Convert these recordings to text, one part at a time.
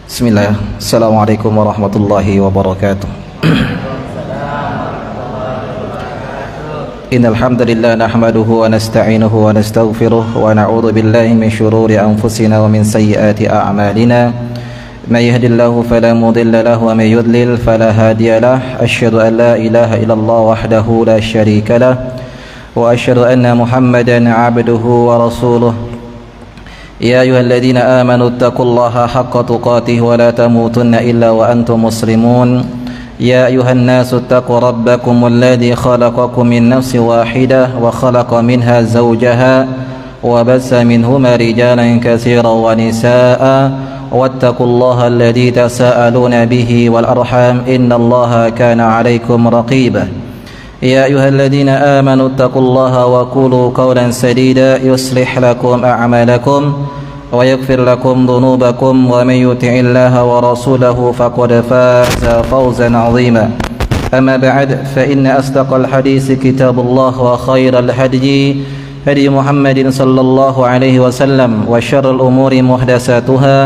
Bismillah. Assalamualaikum warahmatullahi wabarakatuh. Innal hamdalillah nahmaduhu wa nasta'inuhu wa nastaghfiruh wa na'udzu billahi min shururi anfusina wa min sayyiati a'malina. May yahdihillahu fala mudilla lahu wa may yudlil fala hadiya lahu. Asyhadu an la ilaha illallah wahdahu la syarika lahu wa asyhadu anna Muhammadan 'abduhu wa rasuluh. Ya ayyuhalladzina amanu taqullaha haqqa tuqatih wa la tamutunna illa wa antum muslimun. Ya ayyuhan nasu taqu rabbakumul ladzi khalaqakum min nafsin wahidah wa khalaqa minha zawjaha wa bassa minhuma rijalan katsiran wa nisaa'a wattaqullaha alladzi tasaaluna bihi wal arham innallaha kana 'alaikum raqiba. Ya ayyuhalladzina amanu taqullaha wa qulu qawlan sadida yuslih lakum a'malakum wa yaghfir lakum dhunubakum wa may yuti'illaha wa rasulahu faqad faza fawzan 'azima. Amma ba'd, fa inna asdaqal hadits kitabullah wa khairal hadyi hadi Muhammadin sallallahu alaihi wasallam wa syarrul umuri muhdatsatuha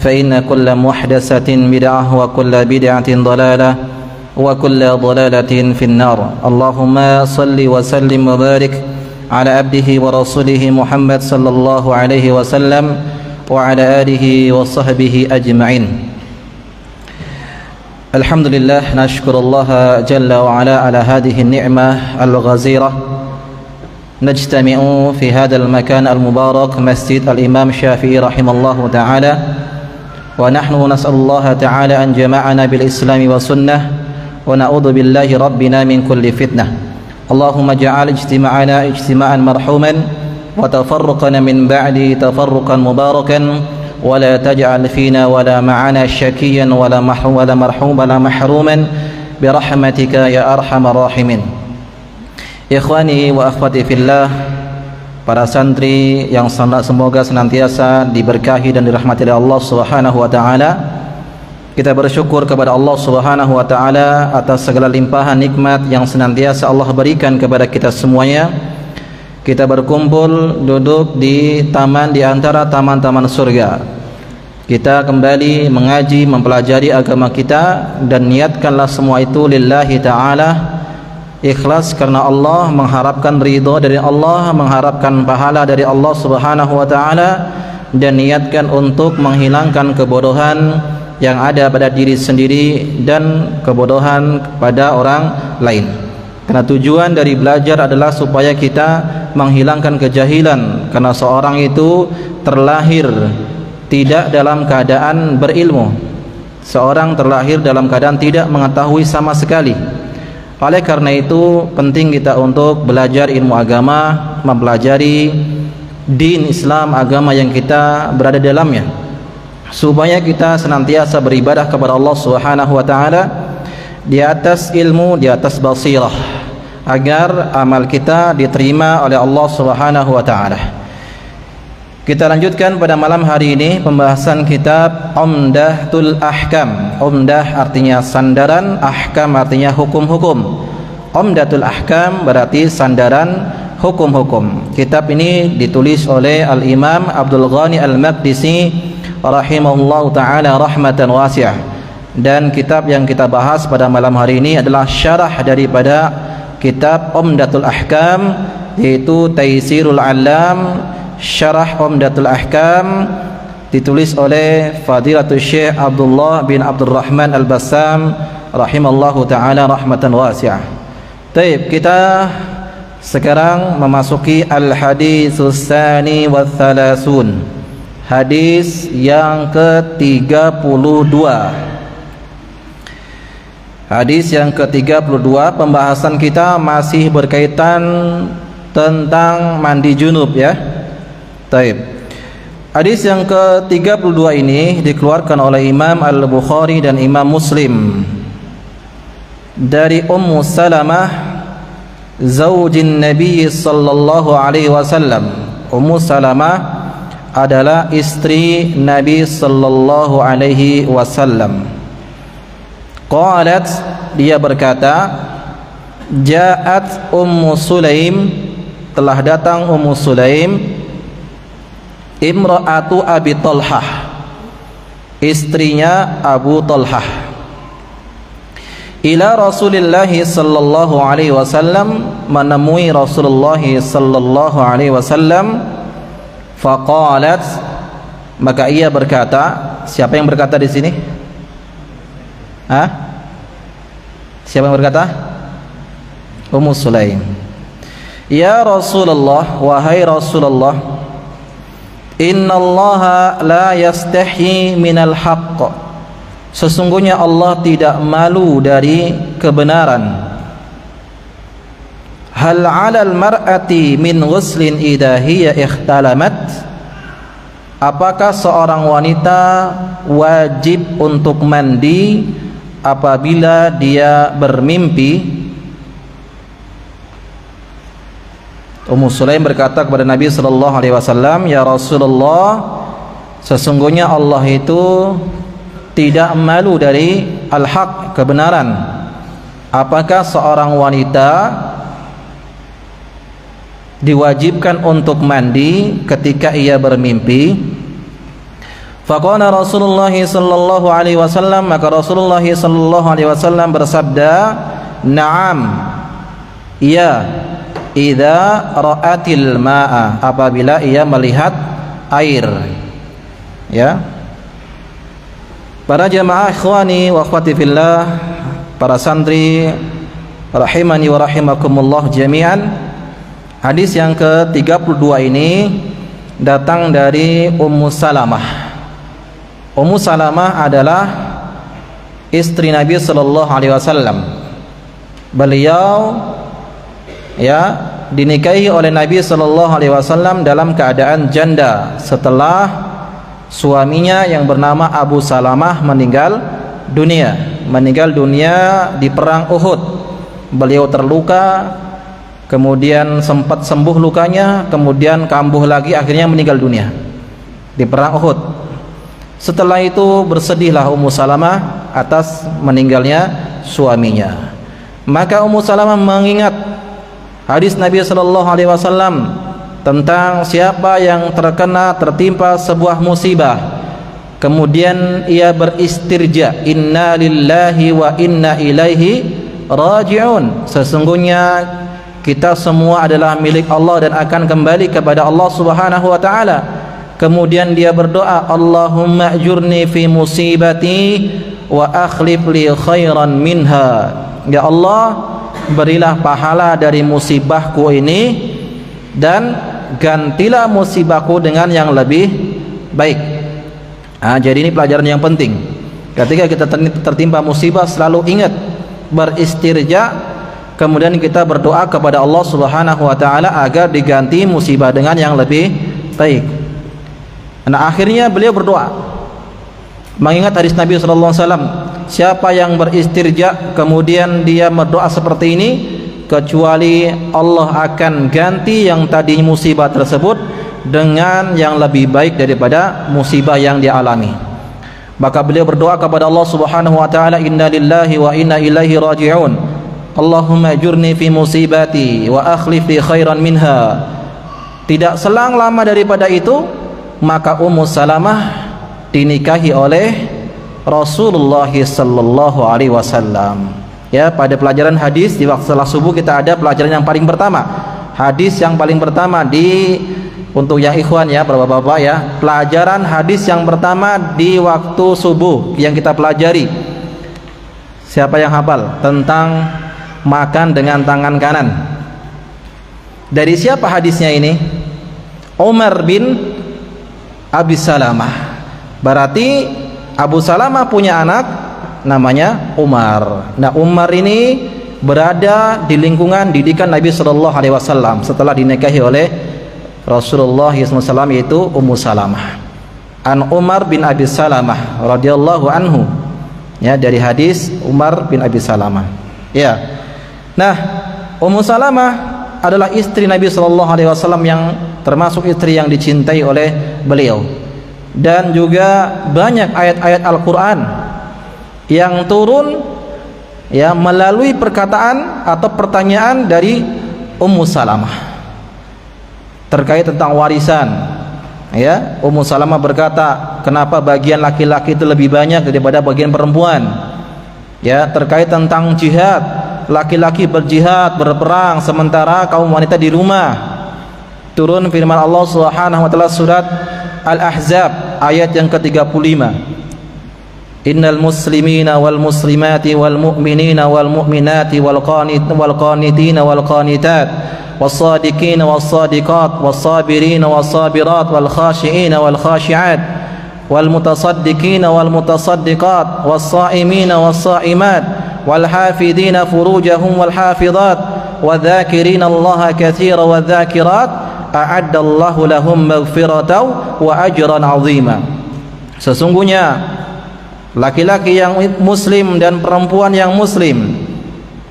fa inna kulla muhdatsatin bid'ah wa kulla bid'atin dhalalah wa kulla dhalalatin finnar. Allahumma salli wa sallim wa barik ala abdihi wa rasulihi Muhammad sallallahu alaihi wasallam wa ala alihi wa sahbihi ajma'in. Alhamdulillah, nashkurullaha jalla wa ala ala hadhihi an-ni'mah al-ghazirah. Najtami'u fi hadha al-makan al-mubarak Masjid al-Imam Syafi'i rahimallahu ta'ala, wa nahnu nas'alullaha ta'ala an jama'ana bil islami wa sunnah wa na'udzu billahi rabbina min kulli fitnah. Allahumma ja'al ijtima'ana ijtima'an marhuman wa tafarruqana min ba'di tafarruqan mubarakan wa la taj'al fina wa la ma'ana syakiyan wa la mahruman bi rahmatika ya arhamar rahimin. Ikhwani wa akhwati fillah, para santri yang semoga senantiasa diberkahi dan dirahmati oleh Allah Subhanahu wa taala. Kita bersyukur kepada Allah Subhanahu wa taala atas segala limpahan nikmat yang senantiasa Allah berikan kepada kita semuanya. Kita berkumpul duduk di taman di antara taman-taman surga. Kita kembali mengaji, mempelajari agama kita, dan niatkanlah semua itu lillahi taala, ikhlas karena Allah, mengharapkan ridha dari Allah, mengharapkan pahala dari Allah Subhanahu wa taala, dan niatkan untuk menghilangkan kebodohan yang ada pada diri sendiri dan kebodohan pada orang lain. Karena tujuan dari belajar adalah supaya kita menghilangkan kejahilan, karena seorang itu terlahir tidak dalam keadaan berilmu. Seorang terlahir dalam keadaan tidak mengetahui sama sekali. Oleh karena itu penting kita untuk belajar ilmu agama, mempelajari din Islam, agama yang kita berada dalamnya, supaya kita senantiasa beribadah kepada Allah Subhanahu wa taala di atas ilmu, di atas basirah, agar amal kita diterima oleh Allah Subhanahu wa taala. Kita lanjutkan pada malam hari ini pembahasan kitab Umdatul Ahkam. Umdah artinya sandaran, ahkam artinya hukum-hukum. Umdatul Ahkam berarti sandaran hukum-hukum. Kitab ini ditulis oleh Al-Imam Abdul Ghani Al-Maqdisi rahimahullahu ta'ala rahmatan wasi'ah. Dan kitab yang kita bahas pada malam hari ini adalah syarah daripada kitab Umdatul Ahkam, yaitu Taysirul Alam Syarah Umdatul Ahkam, ditulis oleh Fadilatul Syekh Abdullah bin Abdurrahman Al-Bassam rahimallahu ta'ala rahmatan wasi'ah. Baik, kita sekarang memasuki Al-Haditsus Tsani wa Tsalasun, hadis yang ke-32. Hadis yang ke-32, pembahasan kita masih berkaitan tentang mandi junub, ya. Taib. Hadis yang ke-32 ini dikeluarkan oleh Imam Al-Bukhari dan Imam Muslim dari Ummu Salamah zaujin Nabi sallallahu alaihi wasallam. Ummu Salamah adalah istri Nabi sallallahu alaihi wasallam. Qalat, dia berkata, ja'at Ummu Sulaim, telah datang Ummu Sulaim, imra'atu Abi Talhah, istrinya Abu Talhah, ila Rasulillah sallallahu alaihi wasallam, menemui Rasulullah sallallahu alaihi wasallam. Faqalat, maka ia berkata, siapa yang berkata di sini? Siapa yang berkata? Ummu Sulaim. Ya Rasulullah, wahai Rasulullah, innallaha la yastahi minal haqq, sesungguhnya Allah tidak malu dari kebenaran. Hal 'alal mar'ati min ghuslin idza hiya ikhtalamat, apakah seorang wanita wajib untuk mandi apabila dia bermimpi? Ummu Sulaim berkata kepada Nabi sallallahu alaihi wasallam, ya Rasulullah, sesungguhnya Allah itu tidak malu dari al-haq, kebenaran. Apakah seorang wanita diwajibkan untuk mandi ketika ia bermimpi? Faqala Rasulullah sallallahu alaihi wasallam, maka Rasulullah sallallahu alaihi wasallam bersabda, na'am, iya, idza ra'atil ma'a, apabila ia melihat air. Ya, para jamaah ikhwani wa akhwati fillah, para santri rahimani wa rahimakumullah jami'an, hadis yang ke-32 ini datang dari Ummu Salamah. Ummu Salamah adalah istri Nabi sallallahu alaihi wasallam. Beliau dinikahi oleh Nabi sallallahu alaihi wasallam dalam keadaan janda setelah suaminya yang bernama Abu Salamah meninggal dunia di perang Uhud. Beliau terluka, kemudian sempat sembuh lukanya, kemudian kambuh lagi, akhirnya meninggal dunia di perang Uhud. Setelah itu bersedihlah Ummu Salamah atas meninggalnya suaminya. Maka Ummu Salamah mengingat hadis Nabi sallallahu alaihi wasallam tentang siapa yang tertimpa sebuah musibah, kemudian ia beristirja, inna lillahi wa inna ilaihi raji'un, sesungguhnya kita semua adalah milik Allah dan akan kembali kepada Allah Subhanahu wa taala. Kemudian dia berdoa, Allahumma ajurni fi musibati wa akhlif li khairan minha, ya Allah, berilah pahala dari musibahku ini dan gantilah musibahku dengan yang lebih baik. Jadi ini pelajaran yang penting. Ketika kita tertimpa musibah, selalu ingat beristirja, kemudian kita berdoa kepada Allah Subhanahu wa taala agar diganti musibah dengan yang lebih baik. Nah, akhirnya beliau berdoa mengingat hadis Nabi sallallahu alaihi wasallam, siapa yang beristirja kemudian dia berdoa seperti ini, kecuali Allah akan ganti yang tadi musibah tersebut dengan yang lebih baik daripada musibah yang dia alami. Maka beliau berdoa kepada Allah Subhanahu wa taala, inna lillahi wa inna ilaihi raji'un, Allahumma ajurni fi musibati wa akhlif li khairan minha. Tidak selang lama daripada itu, maka Ummu Salamah dinikahi oleh Rasulullah sallallahu alaihi wasallam. Ya, pada pelajaran hadis di waktu salat subuh kita ada pelajaran yang paling pertama. Hadis yang paling pertama untuk yang ikhwan ya, bapak-bapak ya, pelajaran hadis yang pertama di waktu subuh yang kita pelajari. Siapa yang hafal tentang makan dengan tangan kanan? Dari siapa hadisnya ini? Umar bin Abi Salamah. Berarti Abu Salamah punya anak namanya Umar. Nah, Umar ini berada di lingkungan didikan Nabi sallallahu alaihi wasallam setelah dinikahi oleh Rasulullah SAW, yaitu Ummu Salamah. An Umar bin Abi Salamah radhiyallahu anhu. Ya, dari hadis Umar bin Abi Salamah. Ya. Nah, Ummu Salamah adalah istri Nabi sallallahu alaihi wasallam yang termasuk istri yang dicintai oleh beliau. Dan juga banyak ayat-ayat Al-Qur'an yang turun ya melalui perkataan atau pertanyaan dari Ummu Salamah terkait tentang warisan. Ya, Ummu Salamah berkata kenapa bagian laki-laki itu lebih banyak daripada bagian perempuan. Ya, terkait tentang jihad, laki-laki berjihad, berperang, sementara kaum wanita di rumah. Turun firman Allah Subhanahu wa taala surat Al-Ahzab ayat yang ke-35. Innal muslimina wal muslimati wal mu'minina wal mu'minati wal qanitina wal qanitat was sadiqina was sadiqat was sabirina was sabirat wal khashiina wal khashiat wal mutasaddiqina wal mutasaddiqat was saimina was saimat wal hafidina furujahum wal hafizat wadh-dhakirina Allaha katsiran wadh-dhakirat a'adda Allahu lahum maghfiratan wa ajran 'azima. Sesungguhnya laki-laki yang muslim dan perempuan yang muslim,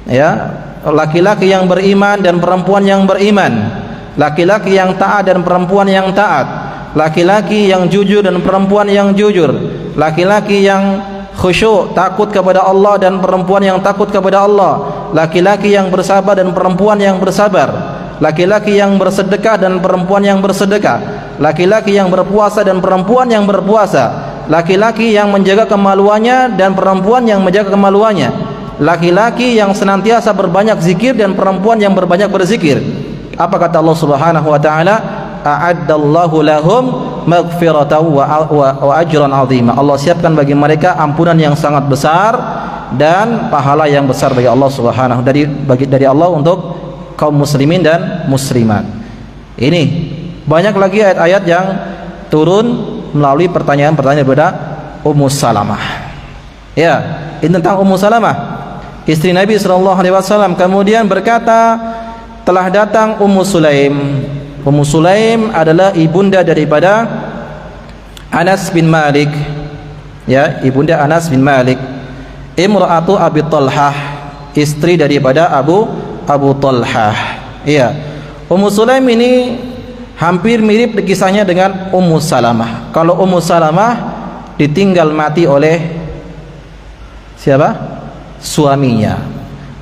ya, laki-laki yang beriman dan perempuan yang beriman, laki-laki yang taat dan perempuan yang taat, laki-laki yang jujur dan perempuan yang jujur, laki-laki yang khusyuk takut kepada Allah dan perempuan yang takut kepada Allah, laki-laki yang bersabar dan perempuan yang bersabar, laki-laki yang bersedekah dan perempuan yang bersedekah, laki-laki yang berpuasa dan perempuan yang berpuasa, laki-laki yang menjaga kemaluannya dan perempuan yang menjaga kemaluannya, laki-laki yang senantiasa berbanyak zikir dan perempuan yang berbanyak berzikir. Apa kata Allah Subhanahu wa taala? A'addallahu lahum maghfiratan wa ajran 'azima. Allah siapkan bagi mereka ampunan yang sangat besar dan pahala yang besar bagi Allah Subhanahu dari Allah untuk kaum muslimin dan muslimat. Ini banyak lagi ayat-ayat yang turun melalui pertanyaan-pertanyaan daripada Ummu Salamah. Ya, ini tentang Ummu Salamah, istri Nabi sallallahu alaihi wasallam. Kemudian berkata, telah datang Ummu Sulaim. Ummu Sulaim adalah ibunda daripada Anas bin Malik. Ya, ibunda Anas bin Malik. Imra'atu Abi Talhah, istri daripada Abu Talhah. Iya. Ummu Sulaim ini hampir mirip kisahnya dengan Ummu Salamah. Kalau Ummu Salamah ditinggal mati oleh siapa? Suaminya.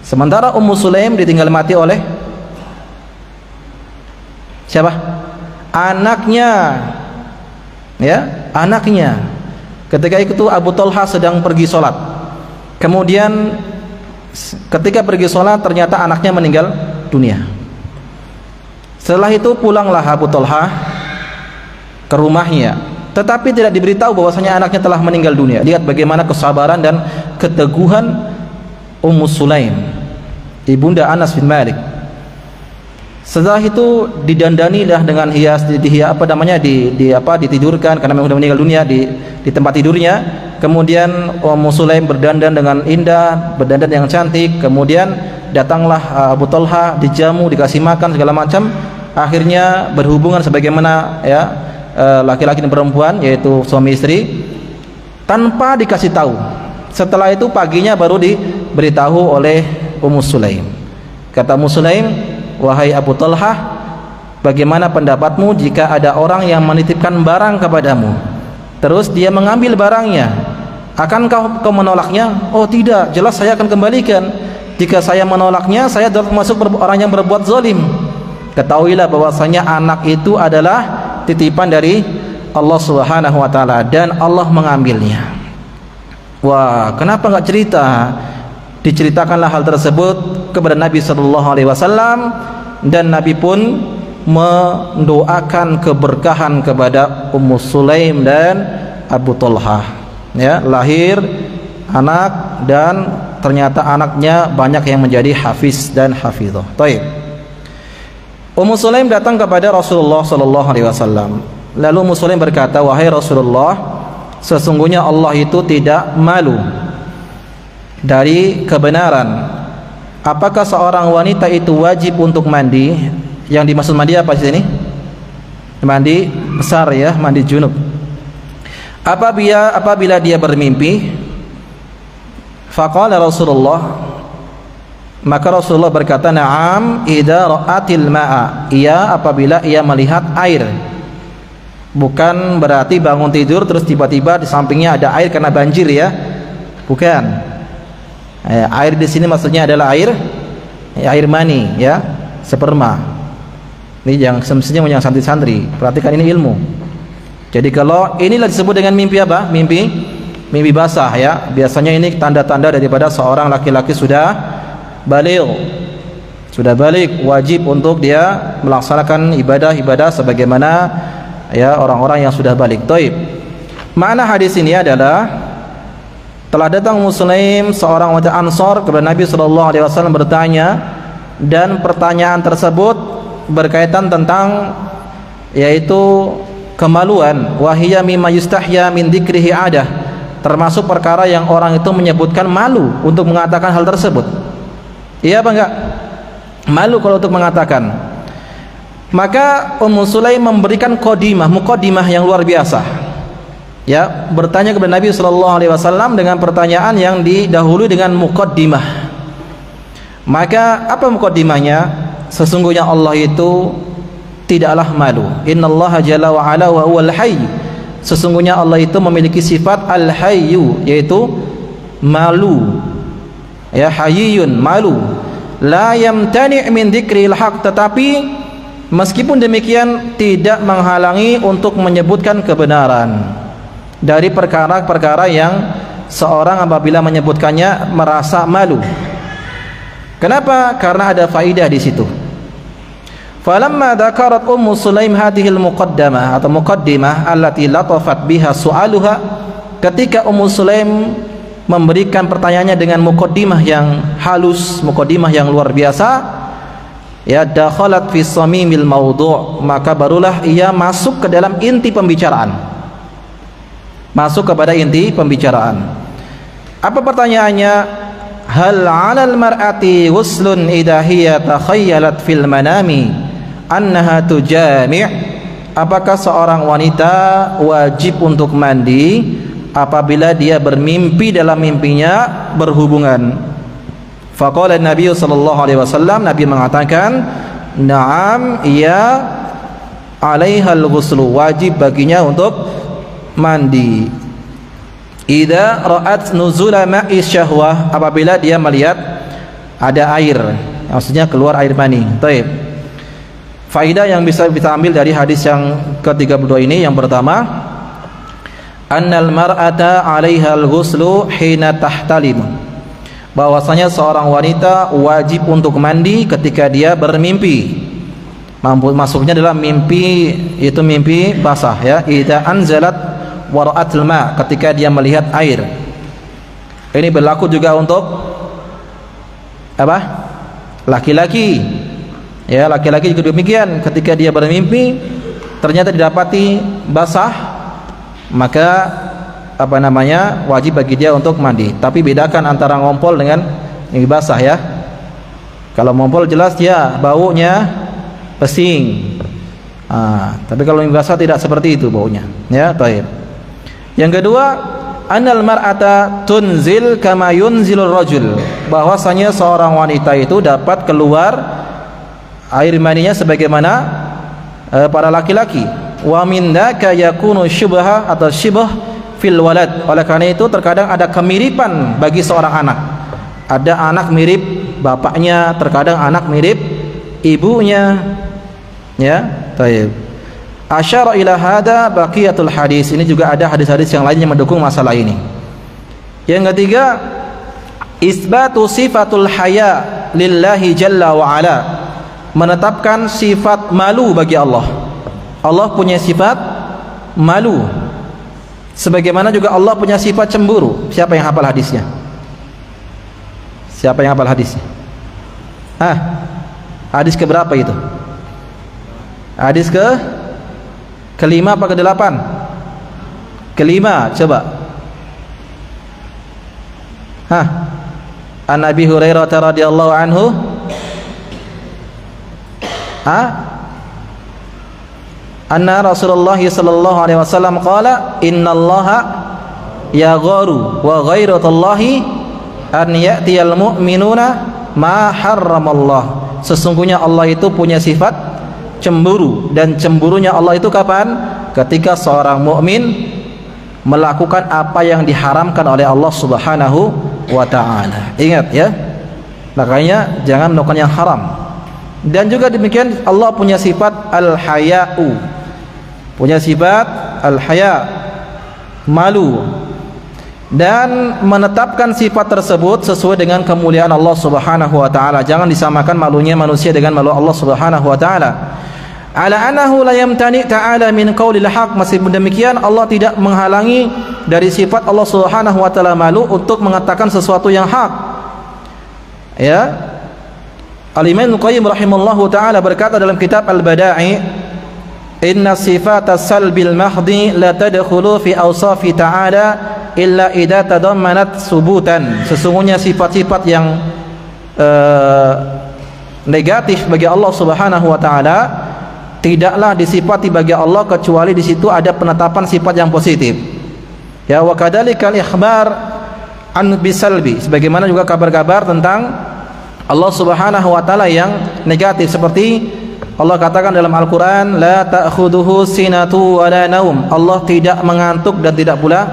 Sementara Ummu Sulaim ditinggal mati oleh siapa? Anaknya. Ya, anaknya. Ketika itu Abu Talha sedang pergi sholat. Kemudian ketika pergi sholat ternyata anaknya meninggal dunia. Setelah itu pulanglah Abu Talha ke rumahnya, tetapi tidak diberitahu bahwasanya anaknya telah meninggal dunia. Lihat bagaimana kesabaran dan keteguhan Ummu Sulaim, ibunda Anas bin Malik. Setelah itu didandanilah dengan hias, ditidurkan karena memang sudah meninggal dunia di tempat tidurnya. Kemudian Ummu Sulaim berdandan dengan indah, berdandan yang cantik. Kemudian datanglah Abu Talha, dijamu, dikasih makan segala macam. Akhirnya berhubungan sebagaimana ya laki-laki dan perempuan, yaitu suami istri, tanpa dikasih tahu. Setelah itu paginya baru diberitahu oleh Ummu Sulaim. Kata Ummu Sulaim, wahai Abu Talha, bagaimana pendapatmu jika ada orang yang menitipkan barang kepadamu, terus dia mengambil barangnya, akankah kau menolaknya? Oh tidak, jelas saya akan kembalikan. Jika saya menolaknya, saya termasuk orang yang berbuat zalim. Ketahuilah bahwasanya anak itu adalah titipan dari Allah Subhanahu wa taala dan Allah mengambilnya. Wah, kenapa enggak cerita? Diceritakanlah hal tersebut kepada Nabi sallallahu alaihi wasallam dan Nabi pun mendoakan keberkahan kepada Ummu Sulaim dan Abu Talha. Ya, lahir anak dan ternyata anaknya banyak yang menjadi hafiz dan hafizah. Baik. Ummu Sulaim datang kepada Rasulullah sallallahu alaihi wasallam. Lalu Ummu Sulaim berkata, "Wahai Rasulullah, sesungguhnya Allah itu tidak malu dari kebenaran. Apakah seorang wanita itu wajib untuk mandi?" Yang dimaksud mandi apa di sini? Mandi besar ya, mandi junub. Apabila dia bermimpi, faqala Rasulullah, maka Rasulullah berkata, "Na'am idza ra'atil ma'a." Iya, apabila ia melihat air. Bukan berarti bangun tidur terus tiba-tiba di sampingnya ada air karena banjir ya. Bukan. Air di sini maksudnya adalah air mani ya, sperma. Ini yang semestinya yang santri-santri. Perhatikan ini ilmu. Jadi kalau inilah disebut dengan mimpi apa? Mimpi basah ya. Biasanya ini tanda-tanda daripada seorang laki-laki sudah baligh. Sudah balik, wajib untuk dia melaksanakan ibadah-ibadah sebagaimana ya orang-orang yang sudah balik. Taib. Makna hadis ini adalah telah datang Muslim seorang wanita Ansar kepada Nabi SAW bertanya, dan pertanyaan tersebut berkaitan tentang yaitu kemaluan, wahiyya mimma yustahya min dzikrihi adah, termasuk perkara yang orang itu menyebutkan malu untuk mengatakan hal tersebut. Iya apa enggak? Malu kalau untuk mengatakan. Maka Ummu Sulaim memberikan muqaddimah yang luar biasa. Ya, bertanya kepada Nabi SAW dengan pertanyaan yang didahului dengan muqaddimah. Maka apa muqaddimahnya? Sesungguhnya Allah itu tidaklah malu. Innallaha jalla wa ala wa huwal hayy. Sesungguhnya Allah itu memiliki sifat al-hayyu, yaitu malu. Ya, hayyun, malu. La yamtani' min dzikril haq, tetapi meskipun demikian tidak menghalangi untuk menyebutkan kebenaran dari perkara-perkara yang seorang apabila menyebutkannya merasa malu. Kenapa? Karena ada faidah di situ. Falamma dzakarat Ummu Sulaim hadhil muqaddamah atau muqaddimah allati latafat biha su'aluha, ketika Ummu Sulaim memberikan pertanyaannya dengan muqaddimah yang halus, muqaddimah yang luar biasa, ya, dakhalat fi samimil mawdu', maka barulah ia masuk ke dalam inti pembicaraan. Masuk kepada inti pembicaraan. Apa pertanyaannya? Hal 'alal mar'ati ghuslun idha hiya takhayyalat fil manami annaha tujami'? Apakah seorang wanita wajib untuk mandi apabila dia bermimpi dalam mimpinya berhubungan? Faqala Nabi sallallahu alaihi wasallam, Nabi mengatakan, na'am, ya, 'alaihal ghuslu, wajib baginya untuk mandi. Idza ra'at nuzula ma'i syahwah, apabila dia melihat ada air, maksudnya keluar air mani. Baik. Faidah yang bisa kita ambil dari hadis yang ke-32 ini, yang pertama, annal mar'ata 'alaiha al-ghuslu hina tahtalim, bahwasanya seorang wanita wajib untuk mandi ketika dia bermimpi. Masuknya dalam mimpi, itu mimpi basah ya. Idza anzalat wara'atul ma, ketika dia melihat air. Ini berlaku juga untuk apa? Laki-laki. Ya, laki-laki juga demikian, ketika dia bermimpi ternyata didapati basah, maka apa namanya? Wajib bagi dia untuk mandi. Tapi bedakan antara ngompol dengan ini basah ya. Kalau ngompol jelas ya baunya pesing. Tapi kalau ini basah tidak seperti itu baunya. Ya, baik. Yang kedua, annal mar'ata tunzil kama yunzilur rajul, bahwasanya seorang wanita itu dapat keluar air maninya sebagaimana para laki-laki. Wa min dzaka yakunu syubha atau syibh fil walad. Oleh karena itu terkadang ada kemiripan bagi seorang anak. Ada anak mirip bapaknya, terkadang anak mirip ibunya. Ya, baik. Asyara ila hada baqiyatul hadis. Ini juga ada hadis-hadis yang lain yang mendukung masalah ini. Yang ketiga, isbatu sifatul haya lillahi jalla wa ala, menetapkan sifat malu bagi Allah. Allah punya sifat malu, sebagaimana juga Allah punya sifat cemburu. Siapa yang hafal hadisnya? Siapa yang hafal hadisnya? Hadis keberapa itu? Hadis kelima apa ke-8? Kelima, coba. An Abi Hurairah radhiyallahu anhu. Anna Rasulullah sallallahu alaihi wasallam qala innallaha yagharu wa ghairatullahi an ya'tiyal mu'minuna ma harramallah. Sesungguhnya Allah itu punya sifat cemburu, dan cemburunya Allah itu kapan? Ketika seorang mukmin melakukan apa yang diharamkan oleh Allah Subhanahu wa taala. Ingat ya. Makanya jangan melakukan yang haram. Dan juga demikian Allah punya sifat al-haya'u. Punya sifat al-haya, malu, dan menetapkan sifat tersebut sesuai dengan kemuliaan Allah Subhanahu wa taala. Jangan disamakan malunya manusia dengan malu Allah Subhanahu wa taala. Ala annahu la yamtani ta'ala min qaulil haq. Masih demikian, Allah tidak menghalangi dari sifat Allah Subhanahu wa taala malu untuk mengatakan sesuatu yang hak. Ya. Al-Imam Al-Qayyim rahimallahu taala berkata dalam kitab Al-Bada'i, inna sifata salbil mahdi la tadkhulu fi awsafi ta'ala illa idza tadammanat subutan. Sesungguhnya sifat-sifat yang negatif bagi Allah Subhanahu wa taala tidaklah disifati bagi Allah kecuali di situ ada penetapan sifat yang positif. Ya, wa kadzalikal ikhbar an bisalbi, sebagaimana juga kabar-kabar tentang Allah Subhanahu wa taala yang negatif, seperti Allah katakan dalam Al-Qur'an, la ta'khudhuhu sinatu wa la naum. Allah tidak mengantuk dan tidak pula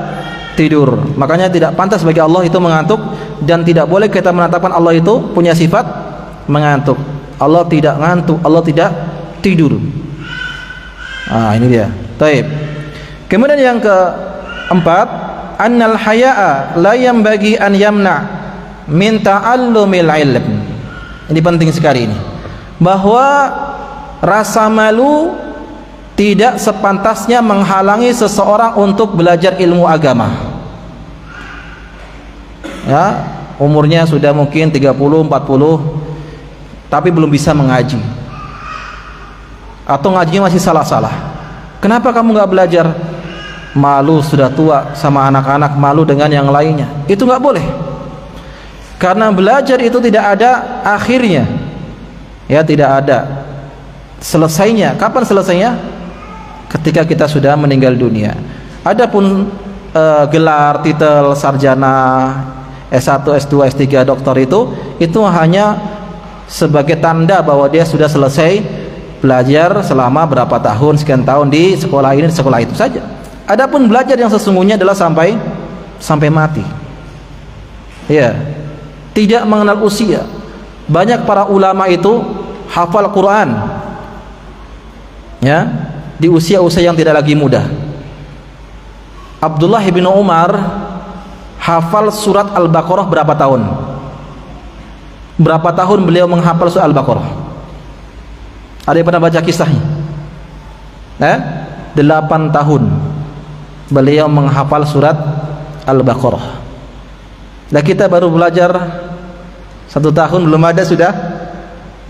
tidur. Makanya tidak pantas bagi Allah itu mengantuk, dan tidak boleh kita menetapkan Allah itu punya sifat mengantuk. Allah tidak ngantuk, Allah tidak tidur. Ini dia. Taib. Kemudian yang keempat, annal haya'a la yanbaghi an yamna min ta'allumil ilm. Ini penting sekali ini. Bahwa rasa malu tidak sepantasnya menghalangi seseorang untuk belajar ilmu agama. Ya, umurnya sudah mungkin 30, 40 tapi belum bisa mengaji. Atau ngajinya masih salah-salah. Kenapa kamu nggak belajar? Malu, sudah tua sama anak-anak, malu dengan yang lainnya. Itu nggak boleh. Karena belajar itu tidak ada akhirnya. Ya, tidak ada selesainya. Kapan selesainya? Ketika kita sudah meninggal dunia. Adapun gelar, titel sarjana, S1, S2, S3, doktor itu hanya sebagai tanda bahwa dia sudah selesai belajar selama berapa tahun, sekian tahun di sekolah ini, di sekolah itu saja. Adapun belajar yang sesungguhnya adalah sampai mati. Ya, tidak mengenal usia. Banyak para ulama itu hafal Quran, ya, di usia-usia yang tidak lagi muda. Abdullah bin Umar hafal surat Al-Baqarah berapa tahun? Berapa tahun beliau menghafal surat Al-Baqarah? Ada yang pernah baca kisahnya? 8 tahun beliau menghafal surat Al-Baqarah. Nah, kita baru belajar 1 tahun, belum ada sudah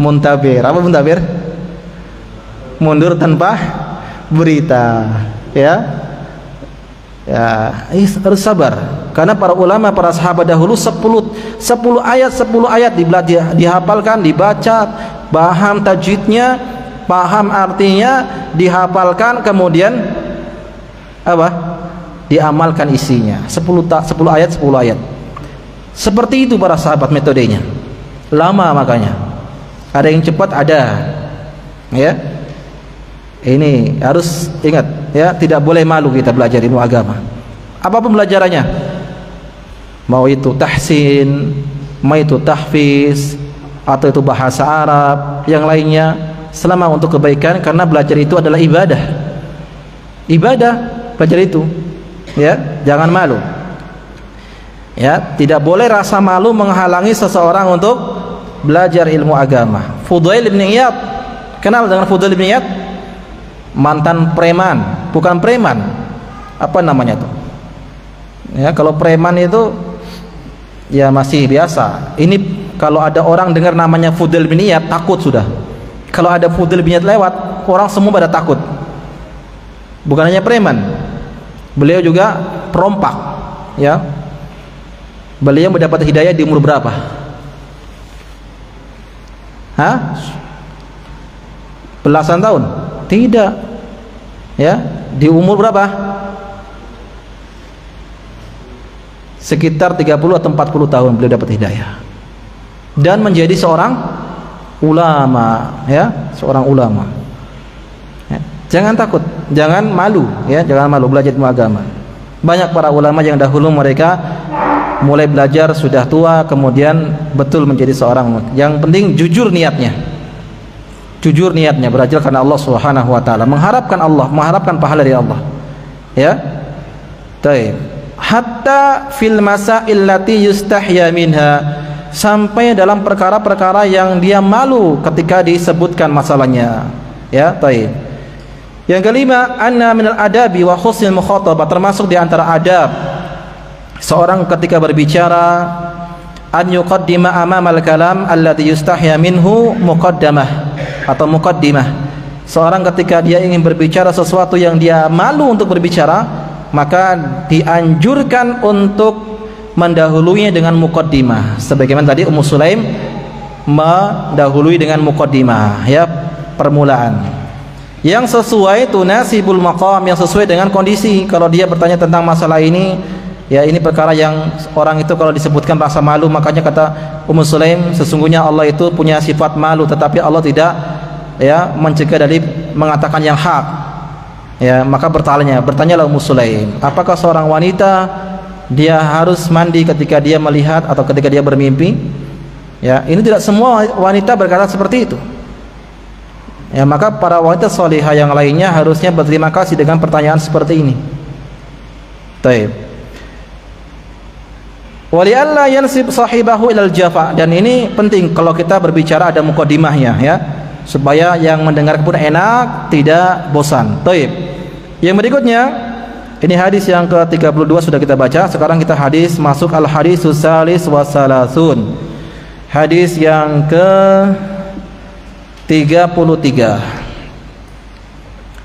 muntabir. Apa muntabir? Mundur tanpa berita. Ya, harus sabar. Karena para ulama, para sahabat dahulu 10 ayat dihafalkan, dibaca, paham tajwidnya, paham artinya, dihafalkan, kemudian apa? Diamalkan isinya. 10 ayat. Seperti itu para sahabat metodenya. Lama makanya. Ada yang cepat, ada. Ya. Ini harus ingat, ya, tidak boleh malu kita belajar ilmu agama. Apapun pembelajarannya. Mau itu tahsin, mau itu tahfiz, atau itu bahasa Arab, yang lainnya, selama untuk kebaikan, karena belajar itu adalah ibadah. Ibadah belajar itu. Ya, jangan malu. Ya, tidak boleh rasa malu menghalangi seseorang untuk belajar ilmu agama. Fudail bin Iyad, kenal dengan Fudail bin Iyad? Mantan preman, bukan preman. Apa namanya tuh? Ya, kalau preman itu ya masih biasa. Ini kalau ada orang dengar namanya Fudail bin Iyad, takut sudah. Kalau ada Fudail bin Iyad lewat, orang semua pada takut. Bukan hanya preman, beliau juga perompak. Ya, beliau mendapat hidayah di umur berapa? Belasan tahun? Tidak. Ya, di umur berapa? Sekitar 30 atau 40 tahun beliau dapat hidayah. Dan menjadi seorang ulama, ya, seorang ulama. Ya. Jangan takut, jangan malu, ya, jangan malu belajar ilmu agama. Banyak para ulama yang dahulu mereka mulai belajar sudah tua, kemudian betul menjadi seorang. Yang penting jujur niatnya. Jujur niatnya belajar karena Allah Subhanahu wa taala, mengharapkan Allah, mengharapkan pahala dari Allah. Ya. Baik. Hatta fil masail lati yustahya minha, sampai dalam perkara-perkara yang dia malu ketika disebutkan masalahnya. Ya, baik. Yang kelima, anna minal adabi wa husnil mukhatabah, termasuk di antara adab seorang ketika berbicara, an yuqaddima amamal kalam alladhi yustahya minhu muqaddamah atau muqaddimah. Seorang ketika dia ingin berbicara sesuatu yang dia malu untuk berbicara, maka dianjurkan untuk mendahulunya dengan muqaddimah. Sebagaimana tadi Ummu Sulaim mendahului dengan muqaddimah, ya, permulaan yang sesuai tunasibul maqam, yang sesuai dengan kondisi. Kalau dia bertanya tentang masalah ini, ya ini perkara yang orang itu kalau disebutkan rasa malu, makanya kata Ummu Sulaim, sesungguhnya Allah itu punya sifat malu, tetapi Allah tidak, ya, mencegah dari mengatakan yang hak. Ya, maka bertanyalah Ummu Sulaim, apakah seorang wanita dia harus mandi ketika dia melihat atau ketika dia bermimpi? Ya, ini tidak semua wanita berkata seperti itu. Ya, maka para wanita salihah yang lainnya harusnya berterima kasih dengan pertanyaan seperti ini. Baik. Walialla yansib sahibahu ilal jafa, dan ini penting kalau kita berbicara ada muqaddimahnya, ya, supaya yang mendengar pun enak, tidak bosan. Baik. Yang berikutnya, ini hadis yang ke-32 sudah kita baca. Sekarang kita masuk al hadisus salis wa salasun. Hadis yang ke-33.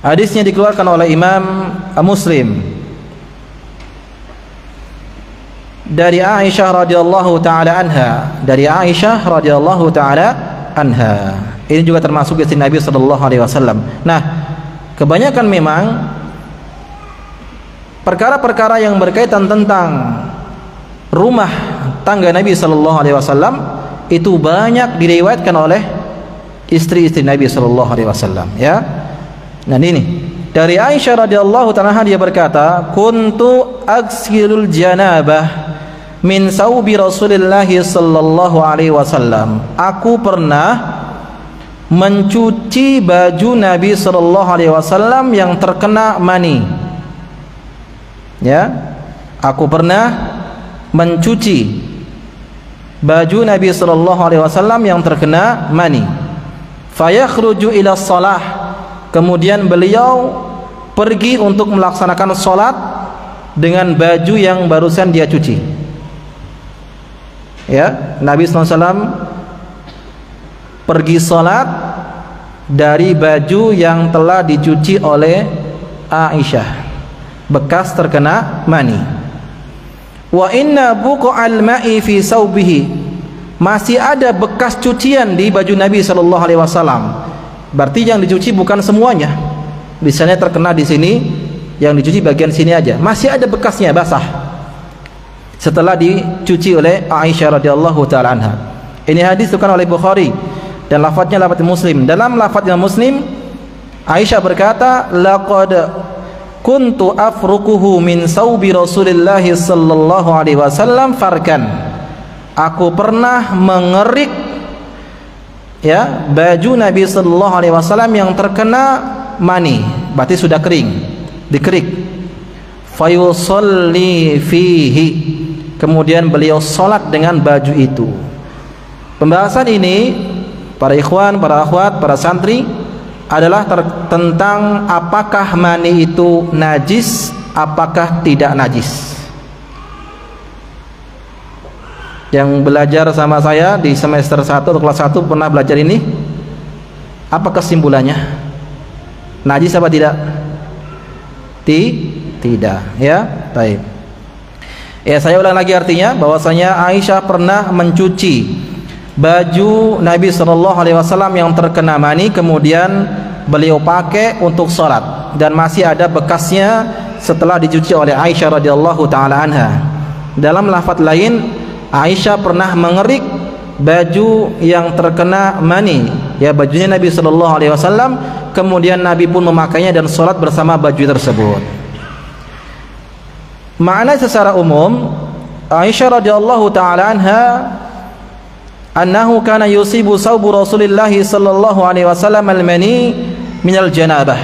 Hadisnya dikeluarkan oleh Imam Muslim dari Aisyah radhiyallahu taala anha. Dari Aisyah radhiyallahu taala anha. Ini juga termasuk istri Nabi sallallahu alaihi wasallam. Nah, kebanyakan memang perkara-perkara yang berkaitan tentang rumah tangga Nabi sallallahu alaihi wasallam itu banyak diriwayatkan oleh istri-istri Nabi sallallahu alaihi wasallam, ya. Nah, ini dari Aisyah radhiyallahu taala dia berkata, "Kuntu agsilul janabah min saubi Rasulillah sallallahu alaihi wasallam." Aku pernah mencuci baju Nabi sallallahu alaihi wasallam yang terkena mani. Ya, aku pernah mencuci baju Nabi sallallahu alaihi wasallam yang terkena mani. Fayakhruju ila shalah, kemudian beliau pergi untuk melaksanakan salat dengan baju yang barusan dia cuci. Ya, Nabi sallallahu alaihi wasallam pergi salat dari baju yang telah dicuci oleh Aisyah, bekas terkena mani. Wa inna buqa'al ma'i fi saubihi, masih ada bekas cucian di baju Nabi sallallahu alaihi wasallam. Berarti yang dicuci bukan semuanya. Misalnya terkena di sini, yang dicuci bagian sini aja, masih ada bekasnya basah setelah dicuci oleh Aisyah radhiyallahu taala anha. Ini hadis dikutip oleh Bukhari dan lafadznya lafadz Muslim. Dalam lafadznya Muslim, Aisyah berkata, laqad kuntu afrukuhu min saubi Rasulillah sallallahu alaihi wasallam farkan. Aku pernah mengerik, ya, baju Nabi sallallahu alaihi wasallam yang terkena mani, berarti sudah kering, dikerik. Fayusalli fihi, kemudian beliau salat dengan baju itu. Pembahasan ini para ikhwan, para akhwat, para santri adalah tentang apakah mani itu najis, apakah tidak najis. Yang belajar sama saya di semester 1 atau kelas 1 pernah belajar ini, apa kesimpulannya? Najis apa tidak? Tidak, ya. Baik. Ya, saya ulang lagi artinya, bahwasanya Aisyah pernah mencuci baju Nabi sallallahu alaihi wasallam yang terkena mani, kemudian beliau pakai untuk salat dan masih ada bekasnya setelah dicuci oleh Aisyah radhiyallahu taala anha. Dalam lafaz lain, Aisyah pernah mengerik baju yang terkena mani, ya, bajunya Nabi sallallahu alaihi wasallam, kemudian Nabi pun memakainya dan salat bersama baju tersebut. Makna secara umum, Aisyah radhiyallahu taala anha annahu kana yusibu saubu Rasulillah sallallahu alaihi wasallam al-mani minal janabah,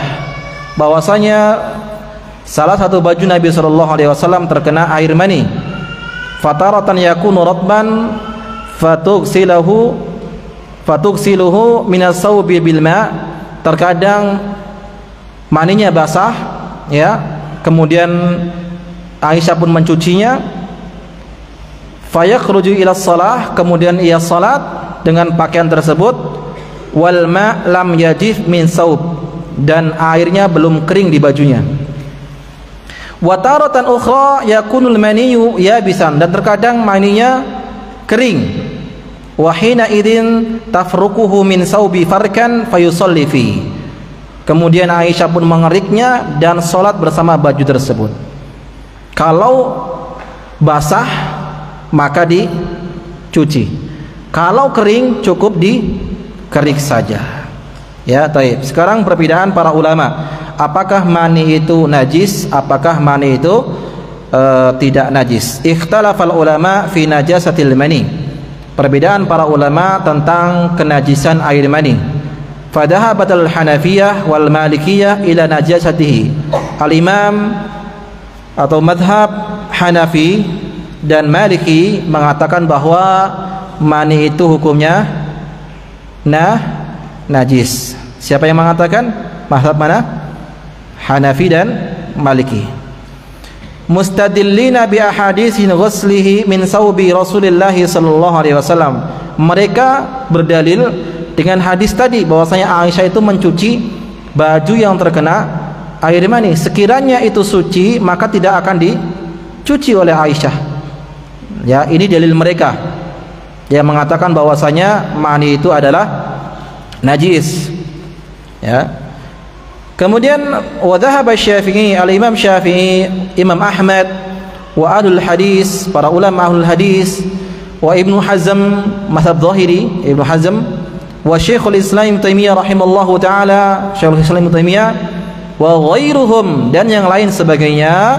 bahwasanya salah satu baju Nabi sallallahu alaihi wasallam terkena air mani, fataratan yakunu ratban fatughsiluhu minas saubi bil ma, terkadang maninya basah ya, kemudian Aisyah pun mencucinya, fayakhruju ila shalah, kemudian ia salat dengan pakaian tersebut, wal ma lam yajif min saub, dan airnya belum kering di bajunya. Wa taratan ukhra yakunul maniyu yabisan, dan terkadang maninya kering. Wa hina idzin tafruquhu min saubi farkan fayusalli fi, kemudian Aisyah pun mengeriknya dan salat bersama baju tersebut. Kalau basah maka dicuci, kalau kering cukup dikerik saja. Ya, taib. Sekarang perbedaan para ulama, apakah mani itu najis, apakah mani itu tidak najis. Ikhtalafal ulama fi najasatil mani. Perbedaan para ulama tentang kenajisan air mani. Fadhahabatul Hanafiyah wal Malikiyah ila najasatihi. Al-Imam atau madhab Hanafi dan Maliki mengatakan bahwa mani itu hukumnya najis. Siapa yang mengatakan? Mazhab mana? Hanafi dan Maliki. Mustadillina bi ahaditsin ghuslihi min saubi Rasulillah sallallahu alaihi wasallam. Mereka berdalil dengan hadis tadi bahwasanya Aisyah itu mencuci baju yang terkena air mani. Sekiranya itu suci maka tidak akan dicuci oleh Aisyah. Ya, ini dalil mereka yang mengatakan bahwasanya mani itu adalah najis. Ya. Kemudian wa dhahaba Syafi'i, al-Imam Syafi'i, Imam Ahmad, wa ahlul hadis, para ulama ahlul hadis, wa Ibnu Hazm, mazhab Zahiri, Ibnu Hazm, wa Syekhul Islam Taimiyah rahimallahu taala, Syekhul Islam Taimiyah, wa ghairuhum, dan yang lain sebagainya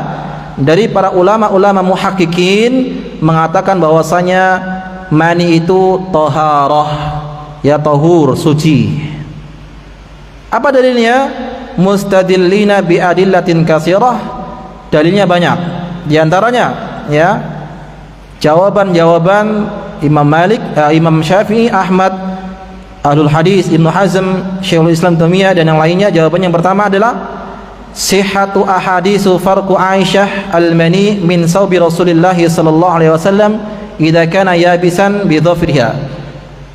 dari para ulama-ulama muhaqqiqin mengatakan bahwasanya mani itu taharah, ya tahur, suci. Apa dalilnya? Mustadillina bi adillatin katsirah. Dalilnya banyak. Di antaranya ya jawaban-jawaban Imam Malik, Imam Syafi'i, Ahmad, Ahlul Hadis, Ibnu Hazm, Syekhul Islam Taimiyah dan yang lainnya. Jawaban yang pertama adalah sihhatu ahadisu farqu Aisyah al-mani min saubi Rasulillah sallallahu alaihi wasallam idza kana yabisan bi dhafriha.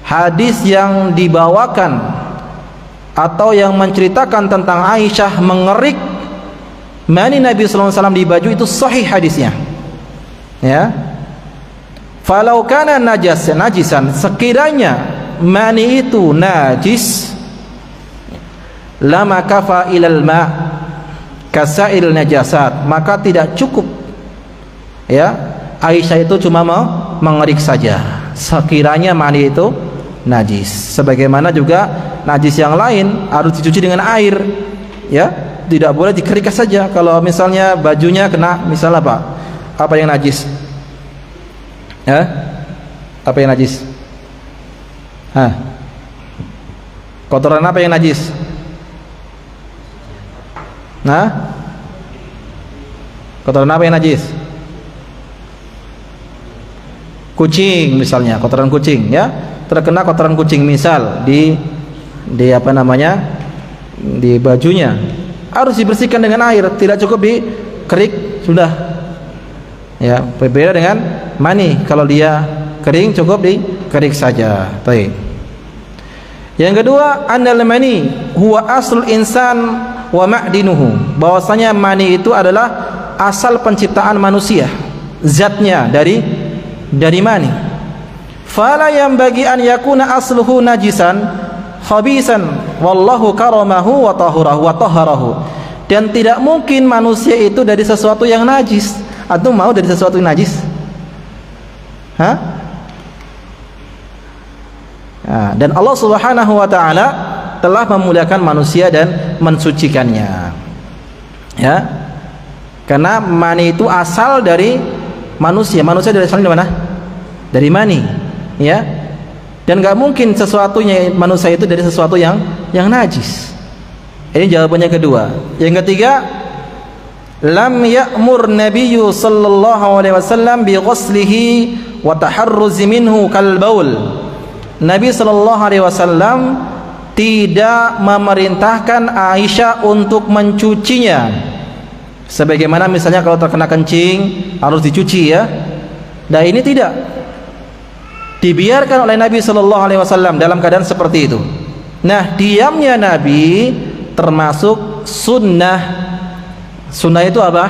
Hadis yang dibawakan atau yang menceritakan tentang Aisyah mengerik mani Nabi sallallahu alaihi wasallam di baju itu sahih hadisnya. Ya. Falau kana najisan, sekiranya mani itu najis, lama kafa ilal ma kasail najasat, maka tidak cukup ya Aisyah itu cuma mengerik saja sekiranya mani itu najis. Sebagaimana juga najis yang lain harus dicuci dengan air, ya, tidak boleh dikerik saja. Kalau misalnya bajunya kena misalnya apa yang najis, ya, apa yang najis? Kotoran apa yang najis? Kotoran apa yang najis? Kucing misalnya, kotoran kucing, ya, terkena kotoran kucing misal di apa namanya, di bajunya, harus dibersihkan dengan air, tidak cukup dikerik sudah. Ya, berbeda dengan mani, kalau dia kering cukup dikerik saja. Baik. Yang kedua, annal mani huwa aslul insan wa ma'dinuhu, bahwasanya mani itu adalah asal penciptaan manusia, zatnya dari mani. Fala yang bagi an yakuna asluhu najisan khabisan wallahu karamahu wa taharahu, dan tidak mungkin manusia itu dari sesuatu yang najis. Atau mau dari sesuatu yang najis? Dan Allah Subhanahu wa taala telah memuliakan manusia dan mensucikannya. Ya. Karena mani itu asal dari manusia. Manusia dari asalnya dari mana? Dari mani, ya. Dan nggak mungkin sesuatunya manusia itu dari sesuatu yang najis. Ini jawabannya kedua. Yang ketiga, lam ya'mur nabiyyu sallallahu alaihi wasallam bi ghuslihi wa taharruz minhu kal baul. Nabi sallallahu alaihi wasallam tidak memerintahkan Aisyah untuk mencucinya. Sebagaimana misalnya kalau terkena kencing harus dicuci ya. Nah, ini tidak dibiarkan oleh Nabi sallallahu alaihi wasallam dalam keadaan seperti itu. Nah, diamnya Nabi termasuk sunnah. Sunnah itu apa?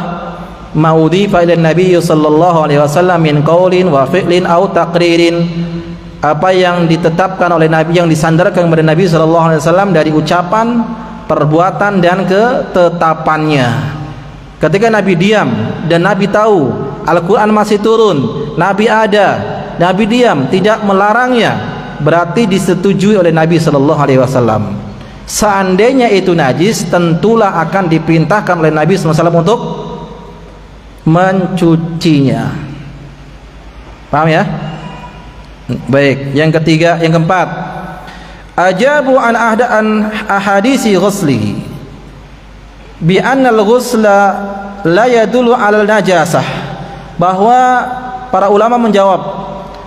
Ma'udhifa ila Nabi sallallahu alaihi wasallam min qaulin wa fi'lin aw taqririn. Apa yang ditetapkan oleh Nabi, yang disandarkan kepada Nabi sallallahu alaihi wasallam dari ucapan, perbuatan dan ketetapannya. Ketika Nabi diam dan Nabi tahu Al-Qur'an masih turun, Nabi ada, Nabi diam, tidak melarangnya, berarti disetujui oleh Nabi sallallahu alaihi wasallam. Seandainya itu najis, tentulah akan diperintahkan oleh Nabi SAW untuk mencucinya. Paham ya? Baik. Yang ketiga, yang keempat, ajabu an ahadisi ghusli bi anna al-ghusla la yadullu 'ala al-najasah. Bahwa para ulama menjawab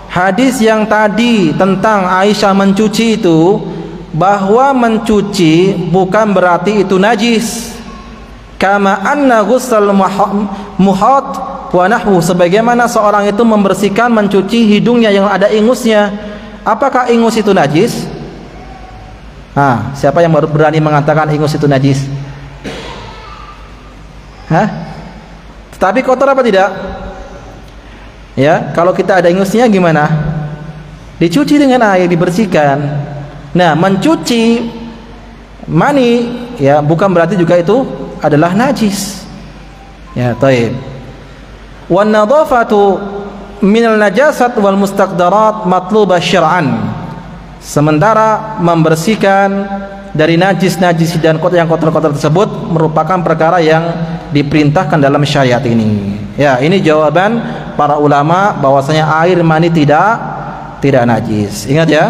hadis yang tadi tentang Aisyah mencuci itu, bahwa mencuci bukan berarti itu najis. Kama anna ghusl muhat wa nahwu, sebagaimana seorang itu membersihkan, mencuci hidungnya yang ada ingusnya. Apakah ingus itu najis? Siapa yang berani mengatakan ingus itu najis? Tetapi kotor apa tidak? Ya, kalau kita ada ingusnya gimana? Dicuci dengan air, dibersihkan. Nah, mencuci mani ya bukan berarti juga itu adalah najis. Ya, taib. Wan nadhafatu minal najasat wal mustaqdarat matlubah syar'an. Sementara membersihkan dari najis-najis dan yang kotor-kotor tersebut merupakan perkara yang diperintahkan dalam syariat ini. Ya, ini jawaban para ulama bahwasanya air mani tidak najis. Ingat ya.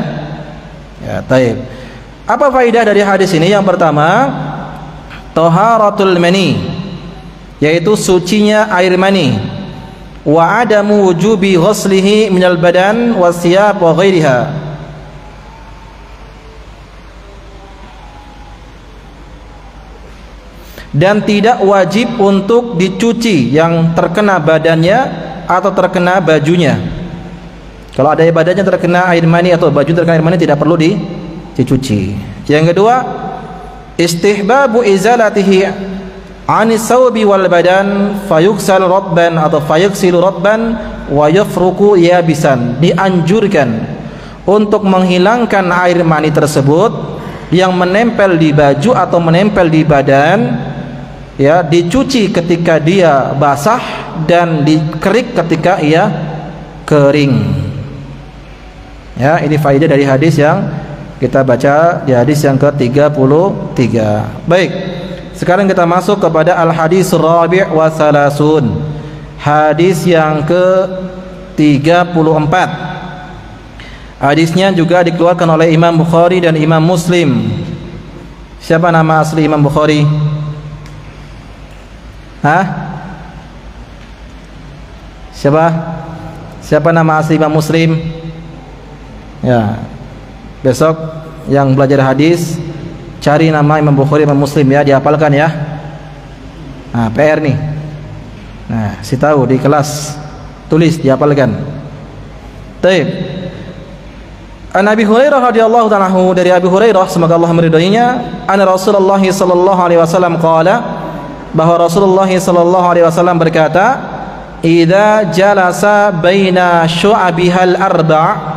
Ya, taib. Apa faedah dari hadis ini? Yang pertama, taharatul mani, yaitu sucinya air mani, wa adamu wujubi ghuslihi minal badan wasiyab wa ghairiha. Dan tidak wajib untuk dicuci yang terkena badannya atau terkena bajunya. Kalau ada badannya terkena air mani atau baju terkena air mani, tidak perlu dicuci. Yang kedua, istihbabu izalatihi anis sawbi wal badan fayuksal rabban atau fayuksilu rabban wa yafruku yabisan. Dianjurkan untuk menghilangkan air mani tersebut yang menempel di baju atau menempel di badan, ya, dicuci ketika dia basah dan dikerik ketika ia kering. Ya, ini faedah dari hadis yang kita baca di hadis yang ke-33. Baik. Sekarang kita masuk kepada al-hadis rabi' wa salasun. Hadis yang ke-34. Hadisnya juga dikeluarkan oleh Imam Bukhari dan Imam Muslim. Siapa nama asli Imam Bukhari? Siapa nama asli Imam Muslim? Ya, besok yang belajar hadis cari nama Imam Bukhari, Imam Muslim ya, dihafalkan ya. PR nih. Si tahu di kelas tulis, dihafalkan. Baik. An Abi Hurairah radhiyallahu ta'ala anhu, dari Abi Hurairah semoga Allah meridainya, anna Rasulullah sallallahu alaihi wasallam qala, bahwa Rasulullah sallallahu alaihi wasallam berkata, idza jalasa baina syu'abihal arba'.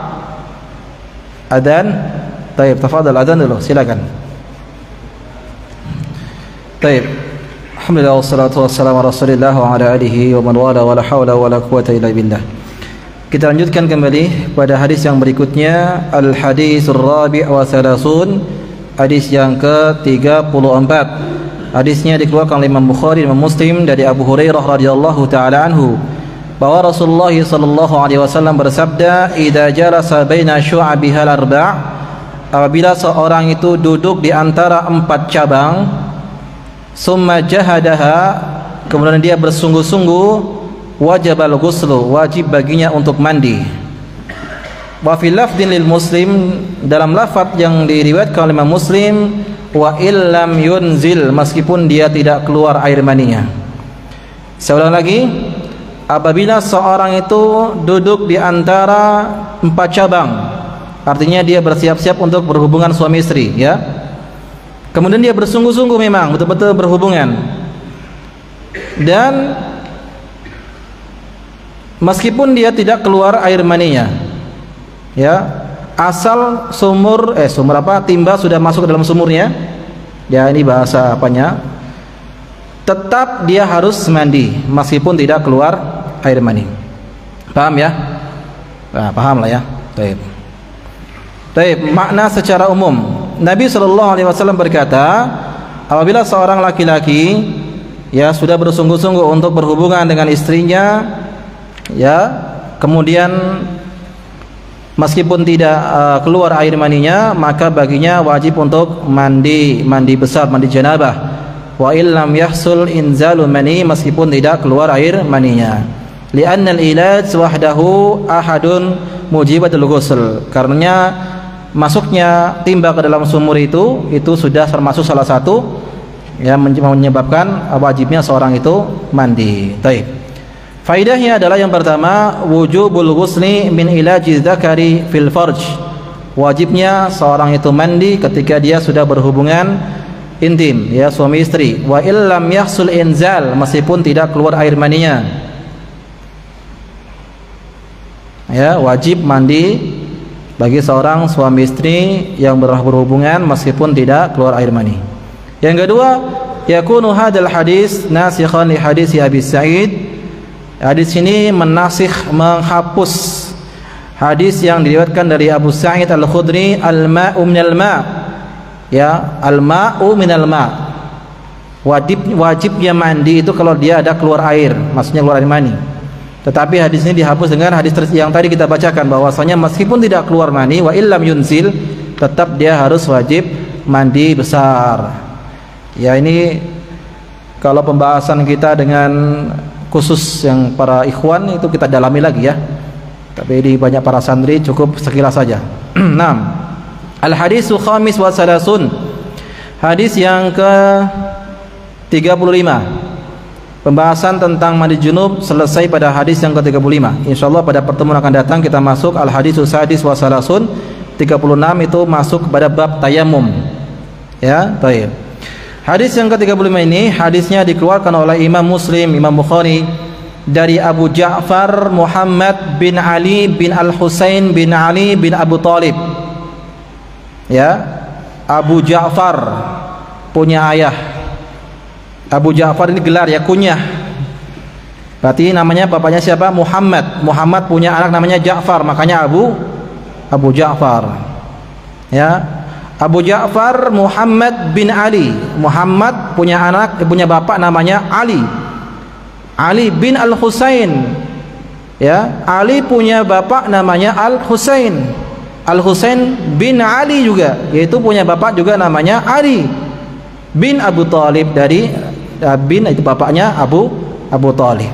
Adzan. Baik, tafadhal adzan dulu, silakan. Baik. Alhamdulillah wassalatu wassalamu ala Rasulillah wa ala alihi wa man wala wala haula wala quwwata illa billah. Kita lanjutkan kembali pada hadis yang berikutnya, al-hadisur rabi' wa salasun, hadis yang ke-34. Hadisnya dikeluarkan oleh Imam Bukhari dan Muslim dari Abu Hurairah radhiyallahu taala anhu, bahwa Rasulullah sallallahu alaihi wasallam bersabda, idza jalasa baina syu'abihal arba', apabila seorang itu duduk di antara 4 cabang, summa jahadaha, kemudian dia bersungguh-sungguh, wajibal ghuslu, wajib baginya untuk mandi. Wa fil lafdin lil Muslim, dalam lafaz yang diriwayatkan oleh Imam Muslim, wa illam yunzil, meskipun dia tidak keluar air maninya. Saya ulang lagi, apabila seorang itu duduk di antara 4 cabang, artinya dia bersiap-siap untuk berhubungan suami istri, ya. Kemudian dia bersungguh-sungguh memang betul-betul berhubungan, dan meskipun dia tidak keluar air maninya, ya, asal sumur timba sudah masuk ke dalam sumurnya, ya, ini bahasa apanya, tetap dia harus mandi meskipun tidak keluar air mani. Paham ya? Nah, paham lah ya. Baik, makna secara umum, Nabi SAW berkata, apabila seorang laki-laki, ya, sudah bersungguh-sungguh untuk berhubungan dengan istrinya, ya, kemudian meskipun tidak keluar air maninya, maka baginya wajib untuk mandi besar, mandi janabah. Wa illam yahsul inzalu mani, meskipun tidak keluar air maninya. Li'anna al-ilaj wahdahu ahadun mujibatul ghusl, karena masuknya timba ke dalam sumur itu sudah termasuk salah satu yang menyebabkan wajibnya seorang itu mandi. Baik. Faidahnya adalah yang pertama, wujubul ghusli min ilaji dzakari fil farj. Wajibnya seorang itu mandi ketika dia sudah berhubungan intim, ya, suami istri. Wa illam yahsul inzal, meskipun tidak keluar air maninya, ya, wajib mandi bagi seorang suami istri yang berhubungan meskipun tidak keluar air mani. Yang kedua, yakunu hadzal hadis nasikhan li hadis Abi Sa'id. Hadis ini menghapus hadis yang diriwayatkan dari Abu Sa'id Al-Khudri, al-ma'u minal ma', ya, al-ma'u minal ma', wajibnya mandi itu kalau dia ada keluar air, maksudnya keluar air mani. Tetapi hadis ini dihapus dengan hadis yang tadi kita bacakan, bahwasanya meskipun tidak keluar mani, wa illam yunzil, tetap dia harus wajib mandi besar. Ya, ini kalau pembahasan kita dengan khusus yang para ikhwan itu kita dalami lagi, ya. Tapi di banyak para santri cukup sekilas saja. 6. Al-hadisul khamis wa salasun. Hadis yang ke-35. Pembahasan tentang mandi junub selesai pada hadis yang ke-35. Insyaallah pada pertemuan akan datang kita masuk al-hadisus sadis wa salasun. 36 itu masuk kepada bab tayamum. Ya, baik. Hadis yang ke-35 ini hadisnya dikeluarkan oleh Imam Muslim, Imam Bukhari, dari Abu Ja'far Muhammad bin Ali bin Al-Husain bin Ali bin Abu Talib. Ya, Abu Ja'far punya ayah. Abu Ja'far ini gelar, ya, kunyah. Berarti namanya bapaknya siapa? Muhammad. Muhammad punya anak namanya Ja'far, makanya Abu Ja'far. Ya, Abu Ja'far Muhammad bin Ali. Muhammad punya bapak namanya Ali. Ali bin Al-Husain. Ya, Ali punya bapak namanya Al-Husain. Al-Husain bin Ali juga, yaitu punya bapak juga namanya Ali bin Abu Talib, dari bin itu bapaknya Abu Talib.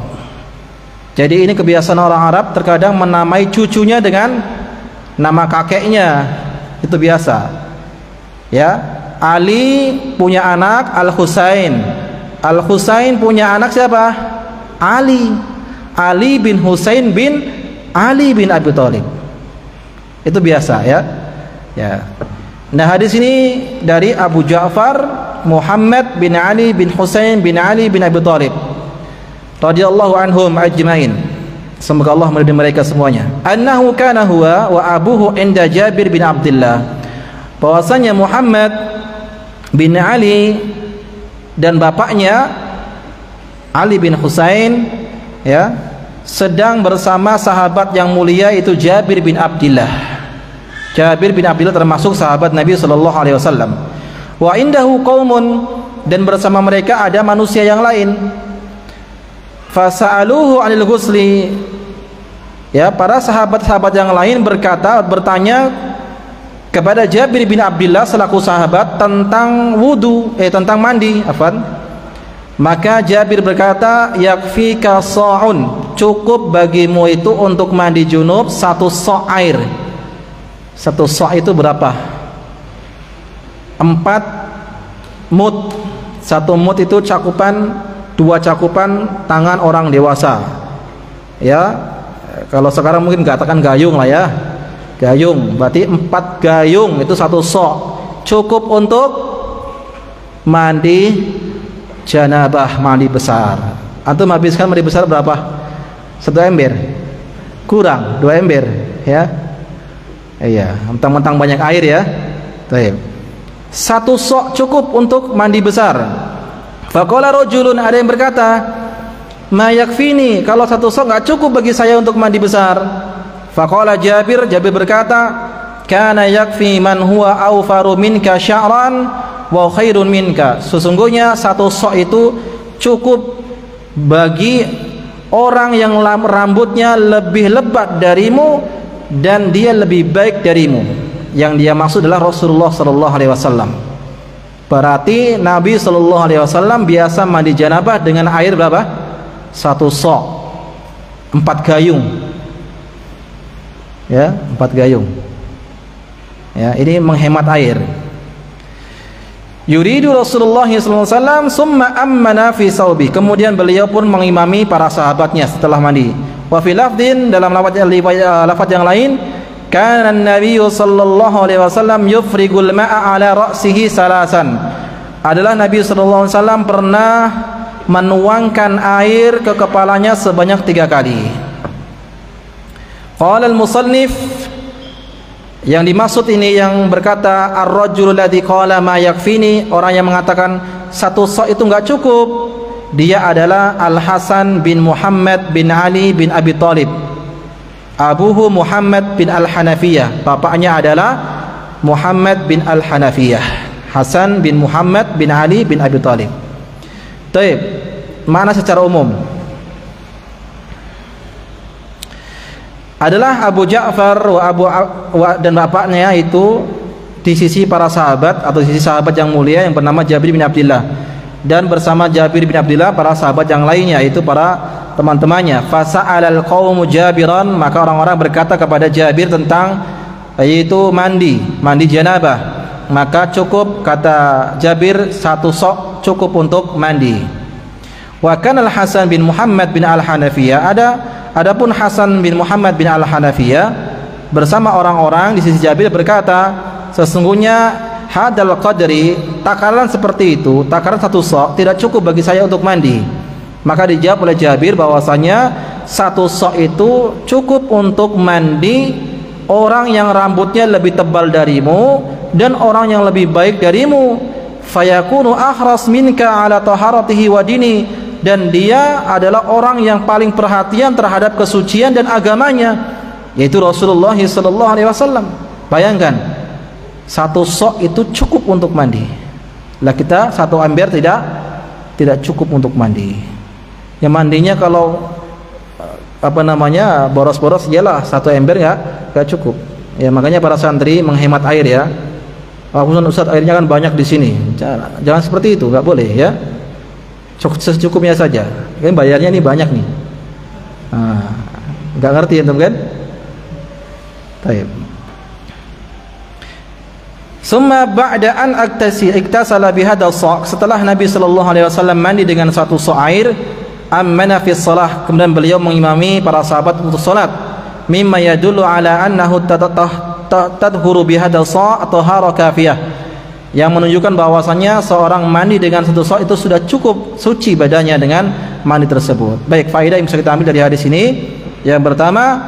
Jadi ini kebiasaan orang Arab, terkadang menamai cucunya dengan nama kakeknya, itu biasa. Ya, Ali punya anak Al-Husain. Al-Husain punya anak siapa? Ali. Ali bin Husain bin Ali bin Abi Thalib. Itu biasa, ya. Ya. Nah, hadis ini dari Abu Ja'far Muhammad bin Ali bin Husain bin Ali bin Abi Thalib radhiyallahu anhum ajmain. Semoga Allah meridai mereka semuanya. Annahu kana huwa wa abuhu inda Jabir bin Abdullah. Bahwasanya Muhammad bin Ali dan bapaknya Ali bin Husain, ya, sedang bersama sahabat yang mulia itu Jabir bin Abdullah. Jabir bin Abdullah termasuk sahabat Nabi sallallahu alaihi wasallam. Wa indahu qaumun, dan bersama mereka ada manusia yang lain. Fasa'aluhu 'anil ghusli. Ya, para sahabat-sahabat yang lain bertanya kepada Jabir bin Abdullah selaku sahabat tentang wudu, tentang mandi, Maka Jabir berkata, yakfika sa'un, cukup bagimu itu untuk mandi junub 1 sa' air. 1 sa' itu berapa? 4 mud. 1 mud itu cakupan, 2 cakupan tangan orang dewasa. Ya, kalau sekarang mungkin katakan gayung lah ya. Gayung, berarti 4 gayung itu 1 sa'. Cukup untuk mandi janabah, mandi besar. Antum habiskan mandi besar berapa? 1 ember? Kurang, 2 ember ya. Iya, mentang-mentang banyak air ya. Baik. 1 sa' cukup untuk mandi besar. Faqala rajulun, ada yang berkata, ma yakfini, kalau 1 sa' enggak cukup bagi saya untuk mandi besar. Faqala Jabir, Jabir berkata, kana yakfi man huwa awfaru minka sya'ran wa khairun minka. Sesungguhnya 1 sa' itu cukup bagi orang yang rambutnya lebih lebat darimu dan dia lebih baik darimu. Yang dia maksud adalah Rasulullah sallallahu alaihi wasallam. Berarti Nabi sallallahu alaihi wasallam biasa mandi janabah dengan air berapa? 1 sa', 4 gayung. Ya, 4 gayung. Ya, ini menghemat air. Yuridu Rasulullah sallallahu alaihi wasallam summa ammana fi saubi. Kemudian beliau pun mengimami para sahabatnya setelah mandi. Wa fi lafdin, dalam lafaz yang lain, kana an-nabiy sallallahu alaihi wasallam yufrigul ma'a ala ra'sihi salasan. Adalah Nabi sallallahu alaihi wasallam pernah menuangkan air ke kepalanya sebanyak 3 kali. Qala al-musannif, yang dimaksud ini yang berkata ar-rajul ladzi qala ma yakfini, orang yang mengatakan 1 sa' itu enggak cukup, dia adalah Al-Hasan bin Muhammad bin Ali bin Abi Thalib. Abuhu Muhammad bin Al-Hanafiyah, bapaknya adalah Muhammad bin Al-Hanafiyah. Hasan bin Muhammad bin Ali bin Abi Thalib. Baik, mana secara umum adalah Abu Ja'far dan bapaknya itu di sisi para sahabat atau di sisi sahabat yang mulia yang bernama Jabir bin Abdullah, dan bersama Jabir bin Abdullah para sahabat yang lainnya yaitu para teman-temannya. Fasa'alal qaumu Jabiran, maka orang-orang berkata kepada Jabir tentang yaitu mandi janabah. Maka cukup, kata Jabir, 1 sa' cukup untuk mandi. Wa kana Al-Hasan bin Muhammad bin Al-Hanafiyah, adapun Hasan bin Muhammad bin Al-Hanafiyah bersama orang-orang di sisi Jabir berkata, sesungguhnya hadal qadri, takaran seperti itu, takaran 1 sa' tidak cukup bagi saya untuk mandi. Maka dijawab oleh Jabir bahwasanya 1 sa' itu cukup untuk mandi orang yang rambutnya lebih tebal darimu dan orang yang lebih baik darimu. Fayakunu akhras minka ala taharatihi wa dini, dan dia adalah orang yang paling perhatian terhadap kesucian dan agamanya, yaitu Rasulullah sallallahu alaihi wasallam. Bayangkan, 1 sa' itu cukup untuk mandi. Lah kita 1 ember tidak cukup untuk mandi. Ya mandinya kalau boros-boros iyalah 1 ember enggak cukup. Ya makanya para santri menghemat air ya. Ustaz, airnya kan banyak di sini. Jangan seperti itu, enggak boleh ya. Secukupnya saja. Kan bayarnya ini banyak nih. Enggak ngerti antum kan? Baik. Summa ba'da an iktasala bihadha sa', setelah Nabi sallallahu alaihi wasallam mandi dengan 1 sa' air, ammana fi shalah, kemudian beliau mengimami para sahabat untuk salat. Mimma yadullu ala annahu tadhuru bihadha sa' tahara kafiyah, yang menunjukkan bahwasanya seorang mandi dengan 1 sa' itu sudah cukup suci badannya dengan mandi tersebut. Baik, faedah yang bisa kita ambil dari hadis ini, yang pertama,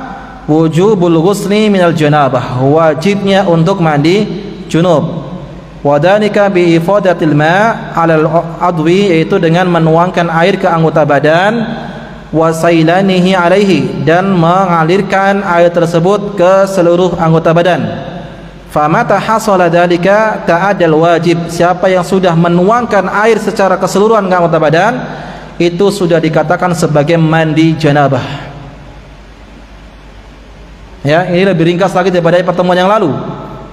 wujubul ghusli minal janabah, wajibnya untuk mandi junub. Wadhalika bi ifadatil ma' 'alal adwi, yaitu dengan menuangkan air ke anggota badan, wasailanihi alaihi, dan mengalirkan air tersebut ke seluruh anggota badan. Famata hasala dzalika ta'addal wajib, siapa yang sudah menuangkan air secara keseluruhan ke anggota badan, itu sudah dikatakan sebagai mandi janabah. Ya, ini lebih ringkas lagi daripada pertemuan yang lalu.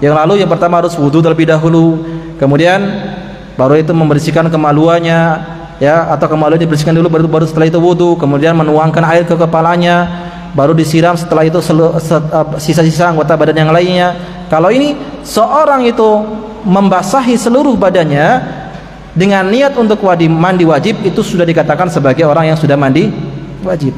Yang pertama harus wudu terlebih dahulu, kemudian baru itu membersihkan kemaluannya, ya, atau kemaluan dibersihkan dulu, baru setelah itu wudu, kemudian menuangkan air ke kepalanya, baru disiram, setelah itu sisa-sisa anggota badan yang lainnya. Kalau ini seorang itu membasahi seluruh badannya dengan niat untuk mandi wajib, itu sudah dikatakan sebagai orang yang sudah mandi wajib.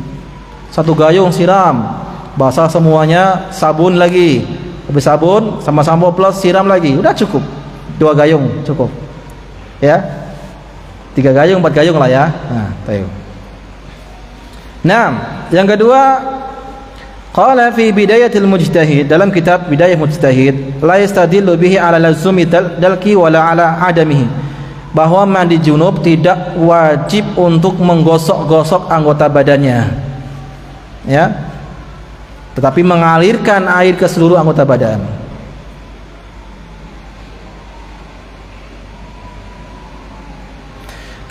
Satu gayung siram, basah semuanya, sabun lagi, habis sabun sama sampo plus siram lagi, udah cukup. 2 gayung cukup, ya. 3 gayung, 4 gayung lah ya. Nah, yang kedua, qala fi bidayatil mujtahid, dalam kitab Bidayah Mujtahid, la yastadillu bihi ala lazumi dalki wala ala adamihi, bahwa mandi junub tidak wajib untuk menggosok-gosok anggota badannya, ya, tetapi mengalirkan air ke seluruh anggota badan.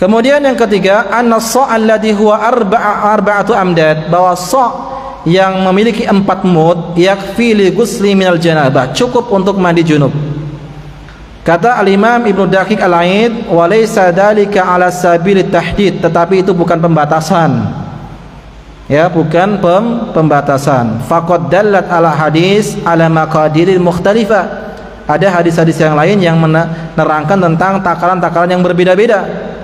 Kemudian yang ketiga, an-nass' alladhi huwa arba'atu amdad, bahwa sa' yang memiliki 4 mud yakfi li ghusli minal janabah, cukup untuk mandi junub. Kata al-Imam Ibnu Daqiq al-Aid, wa laysa dzalika ala sabilit tahdid, tetapi itu bukan pembatasan, ya, bukan pembatasan. Faqad dallat ala hadis ala maqadiril mukhtalifah, ada hadis-hadis yang lain yang menerangkan tentang takaran-takaran yang berbeda-beda.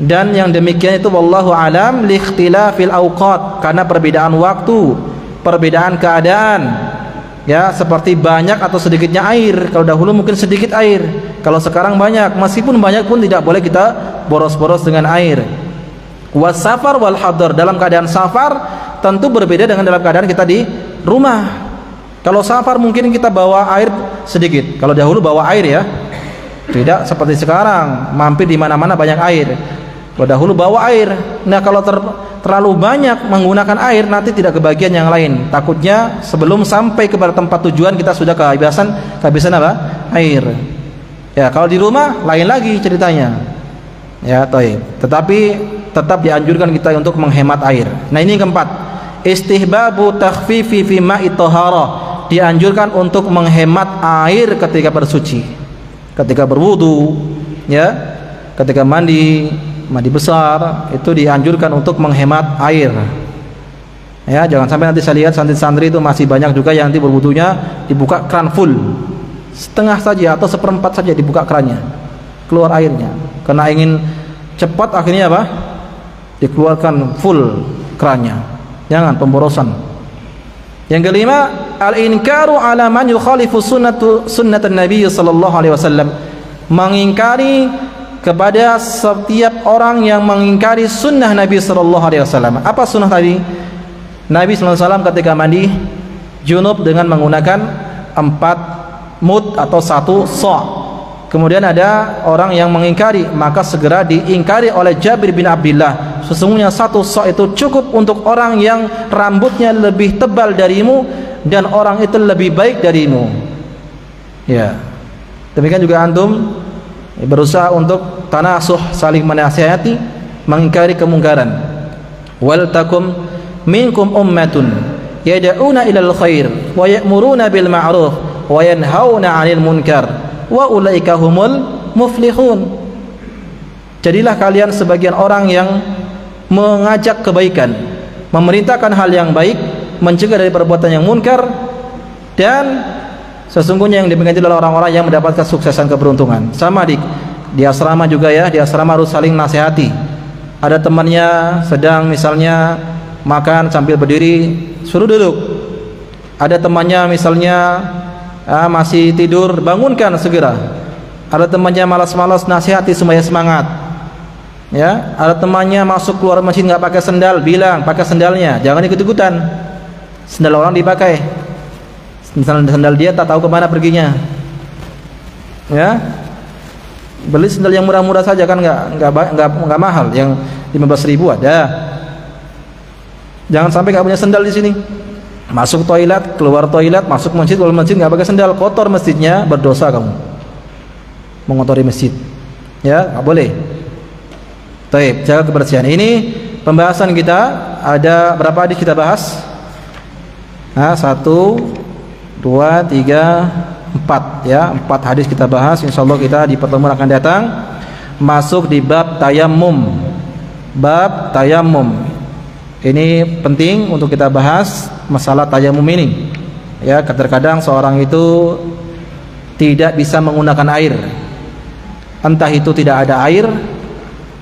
Dan yang demikian itu wallahu alam li ikhtilafil awqat, karena perbedaan waktu, perbedaan keadaan, ya, seperti banyak atau sedikitnya air. Kalau dahulu mungkin sedikit air, kalau sekarang banyak. Meskipun banyak pun tidak boleh kita boros-boros dengan air. Wasafar wal hadar, dalam keadaan safar tentu berbeda dengan dalam keadaan kita di rumah. Kalau safar mungkin kita bawa air sedikit, kalau dahulu bawa air, ya, tidak seperti sekarang mampir di mana-mana banyak air. Kalau dahulu bawa air. Nah, kalau terlalu banyak menggunakan air, nanti tidak kebagian yang lain. Takutnya sebelum sampai kepada tempat tujuan kita sudah kehabisan apa? Air. Ya, kalau di rumah lain lagi ceritanya. Ya, tetapi tetap dianjurkan kita untuk menghemat air. Nah, ini yang keempat, istihbabu takhfifi fi ma'i thaharah, dianjurkan untuk menghemat air ketika bersuci, ketika berwudu, ya, ketika mandi besar, itu dianjurkan untuk menghemat air, ya. Jangan sampai nanti saya lihat santri-santri itu masih banyak juga yang nanti berwudunya dibuka keran full, setengah saja atau 1/4 saja dibuka kerannya, keluar airnya, karena ingin cepat, akhirnya apa? Dikeluarkan full kerannya. Jangan, pemborosan. Yang kelima, al-inkaru ala man yukhalifu sunnatan Nabi sallallahu alaihi wasallam, mengingkari kepada setiap orang yang mengingkari sunnah Nabi sallallahu alaihi wasallam. Apa sunnah tadi? Nabi sallallahu alaihi wasallam ketika mandi junub dengan menggunakan 4 mud atau 1 sa'. Kemudian ada orang yang mengingkari, maka segera diingkari oleh Jabir bin Abdullah, sesungguhnya 1 sa' itu cukup untuk orang yang rambutnya lebih tebal darimu dan orang itu lebih baik darimu. Ya. Demikian juga antum berusaha untuk tanasuh, saling menasihati, mengingkari kemungkaran. Wal takum minkum ummatun yad'una ilal khair wa ya'muruna bil ma'ruf wa yanhauna 'anil munkar wa ulaika humul muflihun. Jadilah kalian sebagian orang yang mengajak kebaikan, memerintahkan hal yang baik, mencegah dari perbuatan yang munkar, dan sesungguhnya yang demikian adalah orang-orang yang mendapatkan suksesan keberuntungan. Sama di asrama juga, ya, di asrama harus saling nasihati. Ada temannya sedang misalnya makan sambil berdiri, suruh duduk. Ada temannya misalnya masih tidur, bangunkan segera. Ada temannya malas-malas, nasihati supaya semangat. Ya, ada temannya masuk keluar masjid nggak pakai sendal, bilang pakai sendalnya, jangan ikut-ikutan. Sendal orang dipakai. Sendal dia tak tahu kemana perginya, ya. Beli sendal yang murah-murah saja, kan nggak mahal, yang 15.000 ada. Jangan sampai nggak punya sendal di sini, masuk toilet, keluar toilet, masuk masjid, keluar masjid nggak pakai sendal, kotor masjidnya, berdosa kamu, mengotori masjid, ya, nggak boleh. Taib, jaga kebersihan. Ini pembahasan kita, ada berapa hadis kita bahas? 1, 2, 3, 4, ya, 4 hadis kita bahas. Insyaallah kita di pertemuan akan datang masuk di bab tayammum. Bab tayamum. Ini penting untuk kita bahas masalah tayamum ini. Ya, terkadang seorang itu tidak bisa menggunakan air. Entah itu tidak ada air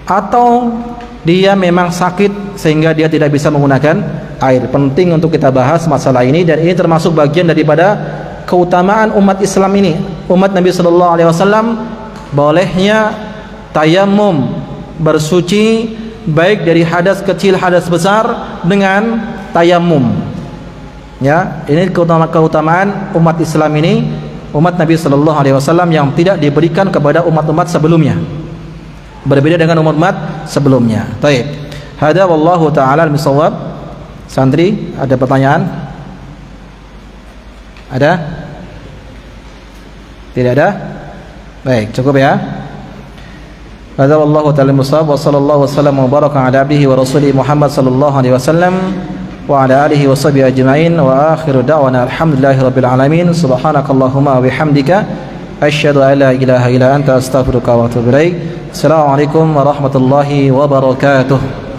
atau dia memang sakit sehingga dia tidak bisa menggunakan air. Penting untuk kita bahas masalah ini, dan ini termasuk bagian daripada keutamaan umat Islam ini. Umat Nabi sallallahu alaihi wasallam bolehnya tayamum, bersuci baik dari hadas kecil hadas besar dengan tayamum. Ya, ini keutamaan umat Islam ini, umat Nabi sallallahu alaihi wasallam yang tidak diberikan kepada umat-umat sebelumnya. Berbeda dengan umat sebelumnya. Baik. Hada wallahu taala al-shawab. Santri, ada pertanyaan? Ada? Tidak ada? Baik, cukup ya. Hada wallahu taala al-shawab, wa sallallahu wasallam wa baraka ala abdihi wa rasulih Muhammad sallallahu alaihi wasallam wa ala alihi wa sahbihi ajma'in, wa akhiru da'wana alhamdulillahirabbil alamin. Subhanakallahumma wa bihamdika asyhadu an la ilaha illa anta astaghfiruka wa atubu ilaik. Assalamualaikum warahmatullahi wabarakatuh.